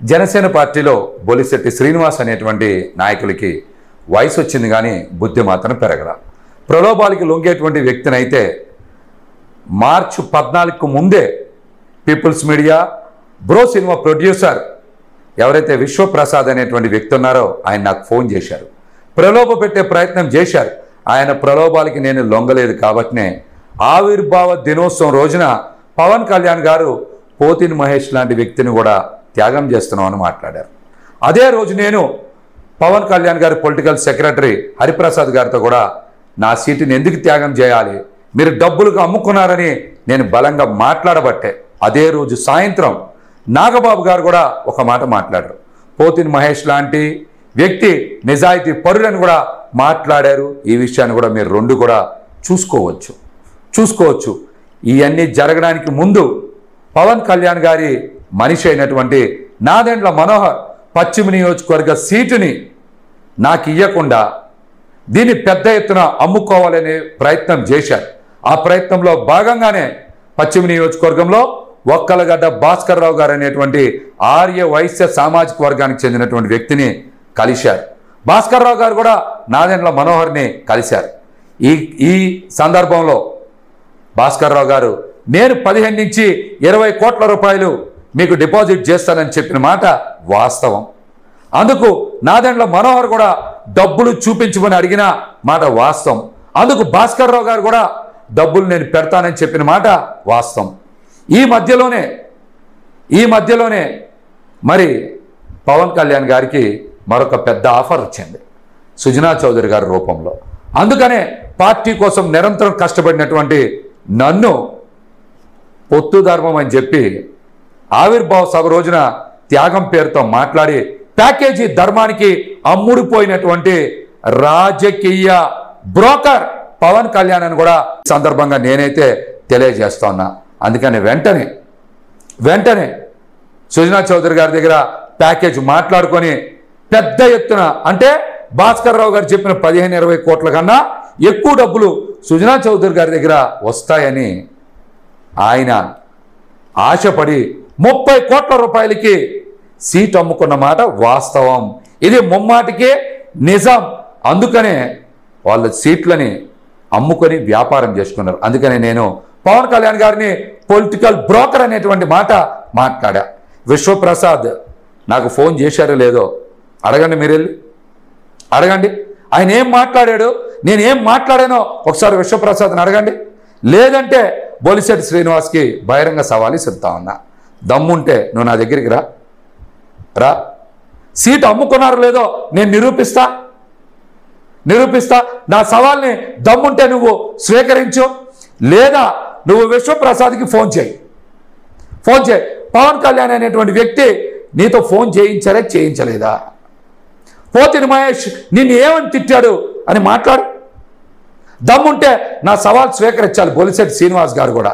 జనసేన పార్టీలో బొలిశెట్టి శ్రీనివాస్ అనేటువంటి నాయకులకి వయసు వచ్చింది కానీ బుద్ధి మాత్రం పెరగల. ప్రలోభాలకి లొంగేటువంటి వ్యక్తినైతే మార్చి 14కు ముందే People's Media Bro cinema producer ఎవరైతే విశ్వప్రసాద్ అనేటువంటి వ్యక్తి ఉన్నారో ఆయన నాకు ఫోన్ చేశారు, ప్రలోభ పెట్టే ప్రయత్నం చేశారు. ఆయన ప్రలోభాలకి నేను లొంగలేదు కాబట్టినే ఆవిర్భావ దినోత్సవం రోజున పవన్ కళ్యాణ్ గారు పోతిని మహేష్ లాంటి వ్యక్తిని కూడా త్యాగం చేస్తున్నామని మాట్లాడారు. అదే రోజు నేను పవన్ కళ్యాణ్ గారి పొలిటికల్ సెక్రటరీ హరిప్రసాద్ గారితో కూడా నా సీటుని ఎందుకు త్యాగం చేయాలి, మీరు డబ్బులకు అమ్ముకున్నారని నేను బలంగా మాట్లాడబట్టే అదే రోజు సాయంత్రం నాగబాబు గారు కూడా ఒక మాట మాట్లాడారు. పోతిని మహేష్ లాంటి వ్యక్తి నిజాయితీ పరులని కూడా మాట్లాడారు. ఈ విషయాన్ని కూడా మీరు రెండు కూడా చూసుకోవచ్చు. ఇవన్నీ జరగడానికి ముందు పవన్ కళ్యాణ్ గారి మనిషి అయినటువంటి నాదెండ్ల మనోహర్ పశ్చిమ నియోజకవర్గ సీటుని నాకు ఇవ్వకుండా దీన్ని పెద్ద ఎత్తున అమ్ముకోవాలనే ప్రయత్నం చేశారు. ఆ ప్రయత్నంలో భాగంగానే పశ్చిమ నియోజకవర్గంలో ఒక్కలగడ్డ భాస్కర్ రావు గారు అనేటువంటి ఆర్య వైశ్య సామాజిక వర్గానికి చెందినటువంటి వ్యక్తిని కలిశారు. భాస్కర్ రావు గారు కూడా నాదెండ్ల మనోహర్ని కలిశారు. ఈ సందర్భంలో భాస్కర్ రావు గారు నేను 15 నుంచి 20 కోట్ల రూపాయలు మీకు డిపాజిట్ చేస్తానని చెప్పిన మాట వాస్తవం. అందుకు నాదెండ్ల మనోహర్ కూడా డబ్బులు చూపించమని అడిగిన మాట వాస్తవం. అందుకు భాస్కర్ రావు గారు కూడా డబ్బులు నేను పెడతానని చెప్పిన మాట వాస్తవం. ఈ మధ్యలోనే మరి పవన్ కళ్యాణ్ గారికి మరొక పెద్ద ఆఫర్ వచ్చింది సుజనా చౌదరి గారి రూపంలో. అందుకనే పార్టీ కోసం నిరంతరం కష్టపడినటువంటి నన్ను పొత్తు ధర్మం అని చెప్పి ఆవిర్భావ సభ రోజున త్యాగం పేరుతో మాట్లాడి ప్యాకేజీ ధర్మానికి అమ్ముడిపోయినటువంటి రాజకీయ బ్రోకర్ పవన్ కళ్యాణ్ అని కూడా సందర్భంగా నేనైతే తెలియజేస్తున్నా. అందుకని వెంటనే సుజనా చౌదరి గారి దగ్గర ప్యాకేజ్ మాట్లాడుకొని పెద్ద ఎత్తున అంటే భాస్కర్ రావు గారు చెప్పిన 15-20 కోట్ల కన్నా ఎక్కువ డబ్బులు సుజనా చౌదరి గారి దగ్గర వస్తాయని ఆయన ఆశపడి 30 కోట్ల రూపాయలకి సీట్ అమ్ముకున్న మాట వాస్తవం. ఇది ముమ్మాటికే నిజం. అందుకనే వాళ్ళ సీట్లని అమ్ముకొని వ్యాపారం చేసుకున్నారు. అందుకనే నేను పవన్ కళ్యాణ్ గారిని పొలిటికల్ బ్రోకర్ అనేటువంటి మాట మాట్లాడా. విశ్వప్రసాద్ నాకు ఫోన్ చేశారో లేదో అడగండి, మీరు వెళ్ళి అడగండి. ఆయన ఏం మాట్లాడాడు, నేనేం మాట్లాడానో ఒకసారి విశ్వప్రసాద్ని అడగండి. లేదంటే బొలిశెట్టి శ్రీనివాస్కి బహిరంగ సవాలు ఇస్తా ఉన్నా. దమ్ముంటే నువ్వు నా దగ్గరికి రా, సీటు అమ్ముకున్నారో లేదో నేను నిరూపిస్తా. నా సవాల్ని దమ్ముంటే నువ్వు స్వీకరించు, లేదా నువ్వు విశ్వప్రసాద్కి ఫోన్ చేయి. పవన్ కళ్యాణ్ అనేటువంటి వ్యక్తి నీతో ఫోన్ చేయించలేదా? పోతిని మహేష్ నిన్ను ఏమని తిట్టాడు అని మాట్లాడు. దమ్ముంటే నా సవాల్ స్వీకరించాలి బొలిశెట్టి శ్రీనివాస్ గారు కూడా.